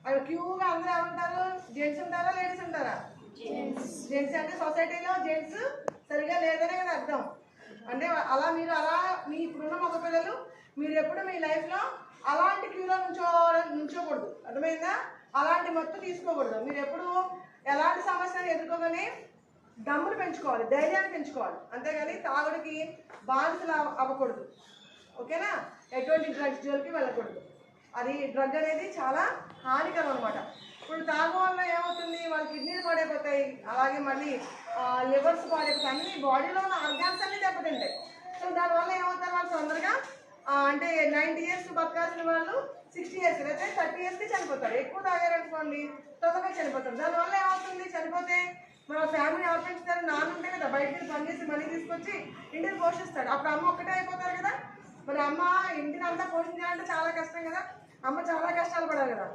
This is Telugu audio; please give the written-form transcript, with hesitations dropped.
అవి క్యూగా అందరూ ఏమంటారు? జెంట్స్ ఉంటారా లేడీస్ ఉంటారా? జెంట్స్ అంటే సొసైటీలో జెంట్స్ సరిగా లేదనే కదా అర్థం. అంటే అలా మీ ఇప్పుడున్న మగపిల్లలు మీరు ఎప్పుడు మీ లైఫ్లో అలాంటి క్యూలో నుంచోకూడదు. అర్థమైందా? అలాంటి మత్తు తీసుకోకూడదు. మీరు ఎప్పుడు ఎలాంటి సమస్యను ఎదుర్కోగానే దమ్మును పెంచుకోవాలి, ధైర్యాన్ని పెంచుకోవాలి, అంతేగాని తాగుడికి బానిసలు అవ్వకూడదు. ఓకేనా? ఎటువంటి డ్రగ్స్ జోలికి వెళ్ళకూడదు. అది డ్రగ్ అనేది చాలా హానికరం అనమాట. ఇప్పుడు తాగడం వల్ల ఏమవుతుంది? వాళ్ళ కిడ్నీలు పాడైపోతాయి, అలాగే మళ్ళీ లివర్స్ పాడైపోతాయి, అన్ని బాడీలో ఉన్న ఆర్గాన్స్ అన్నీ దెబ్బతింటాయి. సో దానివల్ల ఏమవుతారు? వాళ్ళు తొందరగా అంటే 90 years బతకాల్సిన వాళ్ళు 60 years అయితే 30 yearsకి చనిపోతారు. ఎక్కువ తాగారనుకోండి తొందరగా చనిపోతారు. దానివల్ల ఏమవుతుంది? చనిపోతే మన ఫ్యామిలీ ఎవరు పెంచుతారు? నాన్న ఉంటే కదా బయటకి పనిచేసి మనీ తీసుకొచ్చి ఇంటిని పోషిస్తాడు. అప్పుడు అమ్మ ఒక్కటే అయిపోతారు కదా. మరి అమ్మ ఇంటిని అంతా పోషించాలంటే చాలా కష్టం కదా. అమ్మ చాలా కష్టాలు పడాలి కదా.